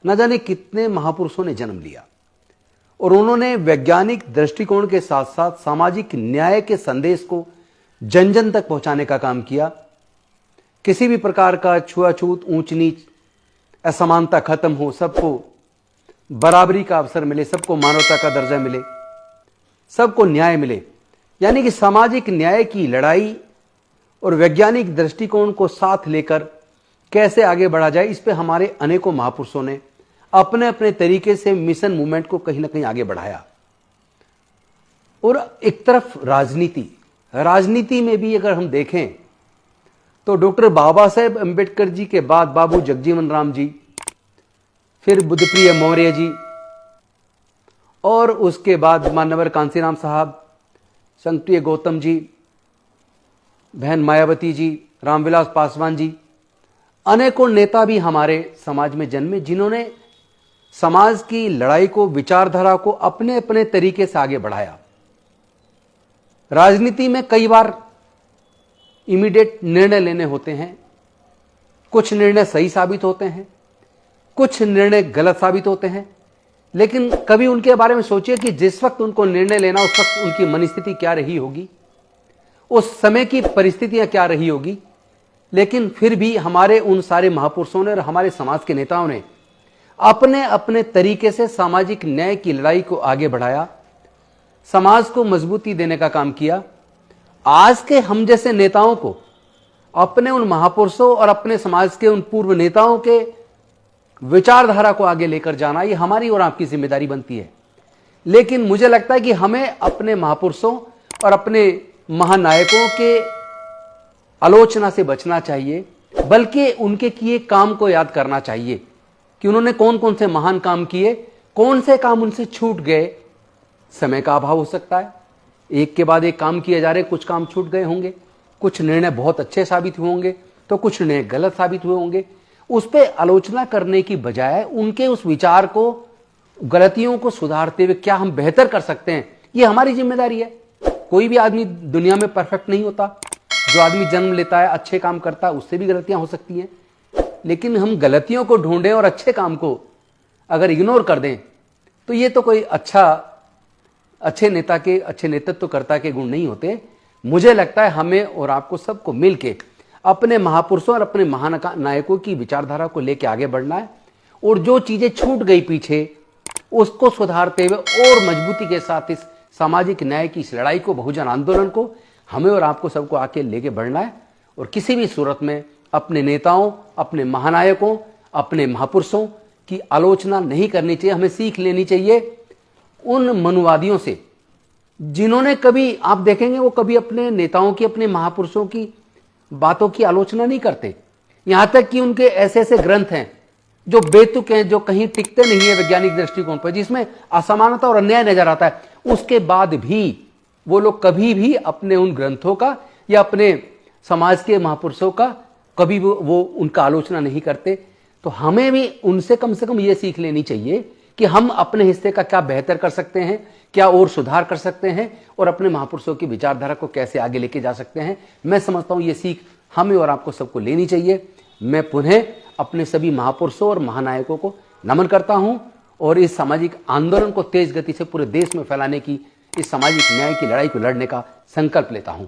न जाने कितने महापुरुषों ने जन्म लिया और उन्होंने वैज्ञानिक दृष्टिकोण के साथ साथ सामाजिक न्याय के संदेश को जन जन तक पहुंचाने का काम किया। किसी भी प्रकार का छुआछूत, ऊंच नीच, असमानता खत्म हो, सबको बराबरी का अवसर मिले, सबको मानवता का दर्जा मिले, सबको न्याय मिले। यानी कि सामाजिक न्याय की लड़ाई और वैज्ञानिक दृष्टिकोण को साथ लेकर कैसे आगे बढ़ा जाए, इस पे हमारे अनेकों महापुरुषों ने अपने अपने तरीके से मिशन मूवमेंट को कहीं ना कहीं आगे बढ़ाया। और एक तरफ राजनीति में भी अगर हम देखें तो डॉक्टर बाबा साहेब अंबेडकर जी के बाद बाबू जगजीवन राम जी, फिर बुद्धप्रिय मौर्य जी, और उसके बाद मान्यवर कांसीराम साहब, संगप्रिय गौतम जी, बहन मायावती जी, रामविलास पासवान जी, अनेकों नेता भी हमारे समाज में जन्मे जिन्होंने समाज की लड़ाई को, विचारधारा को अपने अपने तरीके से आगे बढ़ाया। राजनीति में कई बार इमीडिएट निर्णय लेने होते हैं, कुछ निर्णय सही साबित होते हैं, कुछ निर्णय गलत साबित होते हैं, लेकिन कभी उनके बारे में सोचिए कि जिस वक्त उनको निर्णय लेना उस वक्त उनकी मनस्थिति क्या रही होगी, उस समय की परिस्थितियां क्या रही होगी। लेकिन फिर भी हमारे उन सारे महापुरुषों ने और हमारे समाज के नेताओं ने अपने अपने तरीके से सामाजिक न्याय की लड़ाई को आगे बढ़ाया, समाज को मजबूती देने का काम किया। आज के हम जैसे नेताओं को अपने उन महापुरुषों और अपने समाज के उन पूर्व नेताओं के विचारधारा को आगे लेकर जाना, ये हमारी और आपकी जिम्मेदारी बनती है। लेकिन मुझे लगता है कि हमें अपने महापुरुषों और अपने महानायकों के आलोचना से बचना चाहिए, बल्कि उनके किए काम को याद करना चाहिए कि उन्होंने कौन कौन से महान काम किए, कौन से काम उनसे छूट गए। समय का अभाव हो सकता है, एक के बाद एक काम किए जा रहे, कुछ काम छूट गए होंगे, कुछ निर्णय बहुत अच्छे साबित हुए होंगे, तो कुछ निर्णय गलत साबित हुए होंगे। उस पर आलोचना करने की बजाय उनके उस विचार को, गलतियों को सुधारते हुए क्या हम बेहतर कर सकते हैं, ये हमारी जिम्मेदारी है। कोई भी आदमी दुनिया में परफेक्ट नहीं होता। जो आदमी जन्म लेता है, अच्छे काम करता है, उससे भी गलतियां हो सकती हैं। लेकिन हम गलतियों को ढूंढें और अच्छे काम को अगर इग्नोर कर दें तो ये तो कोई अच्छे नेता के, अच्छे नेतृत्वकर्ता के गुण नहीं होते। मुझे लगता है हमें और आपको सबको मिलके अपने महापुरुषों और अपने महानायकों की विचारधारा को लेकर आगे बढ़ना है और जो चीजें छूट गई पीछे उसको सुधारते हुए और मजबूती के साथ इस सामाजिक न्याय की इस लड़ाई को, बहुजन आंदोलन को हमें और आपको सबको आके लेके बढ़ना है। और किसी भी सूरत में अपने नेताओं, अपने महानायकों, अपने महापुरुषों की आलोचना नहीं करनी चाहिए। हमें सीख लेनी चाहिए उन मनुवादियों से जिन्होंने कभी, आप देखेंगे वो कभी अपने नेताओं की, अपने महापुरुषों की बातों की आलोचना नहीं करते। यहां तक कि उनके ऐसे ऐसे ग्रंथ हैं जो बेतुक हैं, जो कहीं टिकते नहीं है वैज्ञानिक दृष्टिकोण पर, जिसमें असमानता और अन्याय नजर आता है। उसके बाद भी वो लोग कभी भी अपने उन ग्रंथों का या अपने समाज के महापुरुषों का कभी वो उनका आलोचना नहीं करते। तो हमें भी उनसे कम से कम ये सीख लेनी चाहिए कि हम अपने हिस्से का क्या बेहतर कर सकते हैं, क्या और सुधार कर सकते हैं और अपने महापुरुषों की विचारधारा को कैसे आगे लेके जा सकते हैं। मैं समझता हूं ये सीख हमें और आपको सबको लेनी चाहिए। मैं पुनः अपने सभी महापुरुषों और महानायकों को नमन करता हूं और इस सामाजिक आंदोलन को तेज गति से पूरे देश में फैलाने की, इस सामाजिक न्याय की लड़ाई को लड़ने का संकल्प लेता हूं।